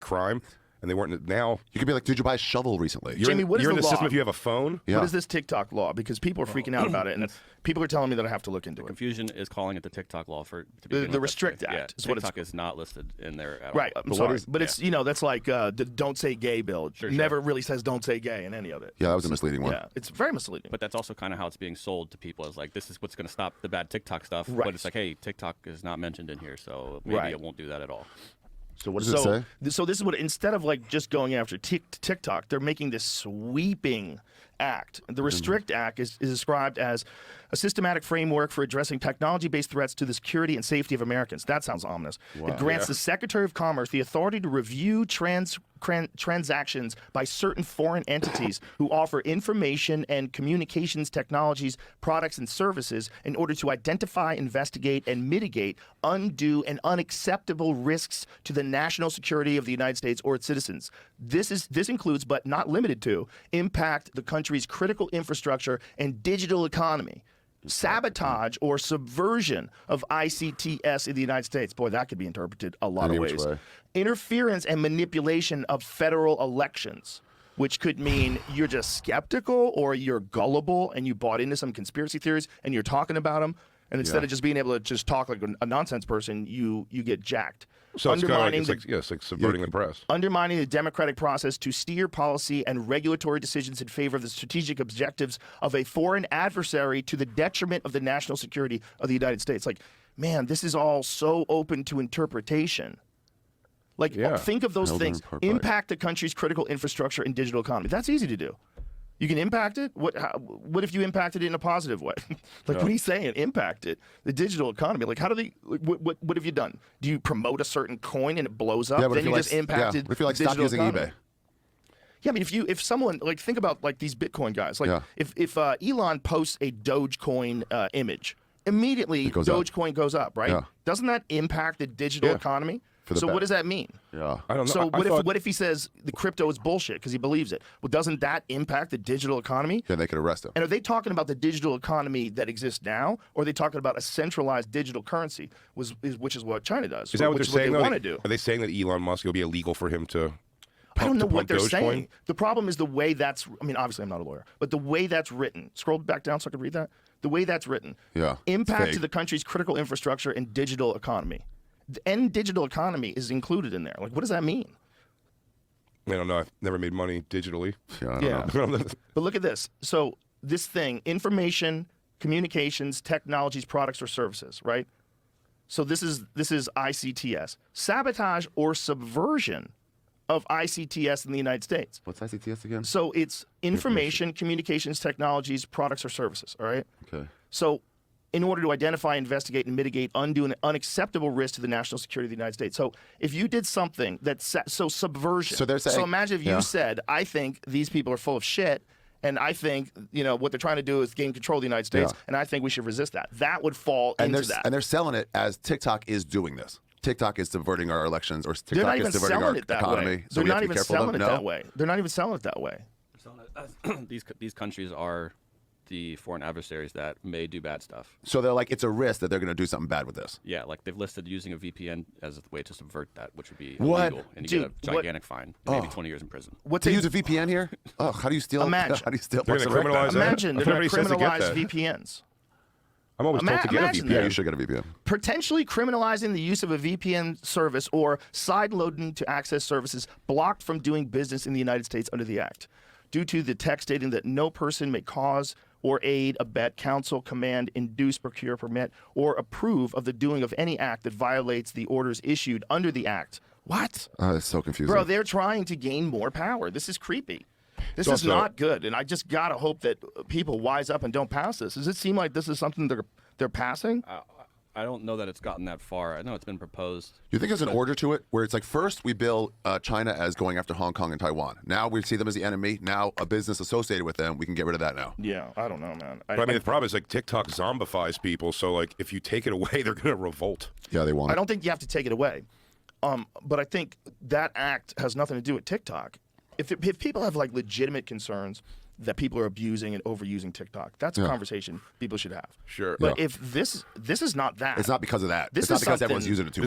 crime. And they weren't. Now you could be like, did you buy a shovel recently? Jamie, what is you're in the the law? system if you have a phone. Yeah. What is this TikTok law? Because people are freaking out about it, and people are telling me that I have to look into it. Confusion is calling it the TikTok law for to The begin with. Restrict That's- Act Yeah, is what it's TikTok is not listed in there at Right, all. I'm sorry. But it's, that's like the Don't Say Gay bill. Sure. Never really says Don't Say Gay in any of it. Yeah, that was a misleading one. Yeah, it's very misleading. But that's also kind of how it's being sold to people as like, this is what's going to stop the bad TikTok stuff. Right. But it's like, hey, TikTok is not mentioned in here, so maybe Right. it won't do that at all. So what does it say? So this is what, instead of like just going after TikTok, they're making this sweeping act. The Restrict Act is described as a systematic framework for addressing technology-based threats to the security and safety of Americans. That sounds ominous. It grants the Secretary of Commerce the authority to review transactions by certain foreign entities who offer information and communications technologies, products, and services in order to identify, investigate, and mitigate undue and unacceptable risks to the national security of the United States or its citizens. This includes, but not limited to, impact the country's critical infrastructure and digital economy, sabotage or subversion of ICTS in the United States. Boy, that could be interpreted a lot of ways. Interference and manipulation of federal elections, which could mean you're just skeptical or you're gullible and you bought into some conspiracy theories and you're talking about them. And instead of just being able to just talk like a nonsense person, you get jacked. So it's kind of like, it's like subverting the press. Undermining the democratic process to steer policy and regulatory decisions in favor of the strategic objectives of a foreign adversary to the detriment of the national security of the United States. Like, man, this is all so open to interpretation. Like, think of those things. Impact the country's critical infrastructure and digital economy. That's easy to do. You can impact it. What if you impacted it in a positive way? What are you saying? Impact it. The digital economy. Like, how do they? What have you done? Do you promote a certain coin and it blows up? Yeah, then you just impacted. What if you like the stop digital using economy? eBay? Yeah, I mean, if someone like think about like these Bitcoin guys, like if Elon posts a Dogecoin image, immediately Dogecoin goes up, right? Yeah. Doesn't that impact the digital economy? So what does that mean? Yeah, I don't know. So what if he says the crypto is bullshit because he believes it? Well, doesn't that impact the digital economy? Yeah, they could arrest him. And are they talking about the digital economy that exists now, or are they talking about a centralized digital currency, which is what China does? Is that what they're saying? They want to do? Are they saying that Elon Musk will be illegal for him to? I don't know what they're Dogecoin? saying. The problem is the way that's. I mean, obviously, I'm not a lawyer, but the way that's written. Scroll back down so I can read that. The way that's written. Yeah. Impact to the country's critical infrastructure and digital economy. And digital economy is included in there. Like, what does that mean? I don't know. I've never made money digitally. Yeah, I don't know. But look at this. So this thing, information, communications, technologies, products, or services, right? So this is ICTS. Sabotage or subversion of ICTS in the United States. What's ICTS again? So it's information, communications, technologies, products, or services, all right? Okay. So in order to identify, investigate, and mitigate undue and unacceptable risk to the national security of the United States. So if you did something that's subversion. So they're saying, so imagine if you said, I think these people are full of shit, and I think, what they're trying to do is gain control of the United States, and I think we should resist that. That would fall into that. And they're selling it as TikTok is doing this. TikTok is subverting our elections, or They're not TikTok even is subverting our selling it that economy. way. So They're we have not to be even careful of selling it them? that way. They're not even selling it that way. These countries are the foreign adversaries that may do bad stuff. So they're like, it's a risk that they're going to do something bad with this. Yeah, like they've listed using a VPN as a way to subvert that, which would be What? illegal, and you get a gigantic fine, maybe 20 years in prison. To use a VPN here? Oh, how do you steal? Imagine. How do you steal? They're parts gonna of criminalize that. Imagine they're going to Everybody says they get criminalize that. VPNs. I'm always told to get a Imagine VPN. Yeah, you should get a VPN. Potentially criminalizing the use of a VPN service or sideloading to access services blocked from doing business in the United States under the Act, due to the text stating that no person may cause or aid, abet, counsel, command, induce, procure, permit, or approve of the doing of any act that violates the orders issued under the Act. What? Oh, it's so confusing. Bro, they're trying to gain more power. This is creepy. This is not good, and I just gotta hope that people wise up and don't pass this. Does it seem like this is something they're passing? I don't know that it's gotten that far. I know it's been proposed. You think there's an order to it where it's like, first we bill China as going after Hong Kong and Taiwan. Now we see them as the enemy. Now a business associated with them, we can get rid of that now. Yeah, I don't know, man. But I mean, the problem is like TikTok zombifies people. So like, if you take it away, they're going to revolt. Yeah, they want it. I don't think you have to take it away. But I think that act has nothing to do with TikTok. If people have like legitimate concerns that people are abusing and overusing TikTok, that's a conversation people should have. Sure. But if this is not that. It's not because of that. This It's not is because everyone's something- using it too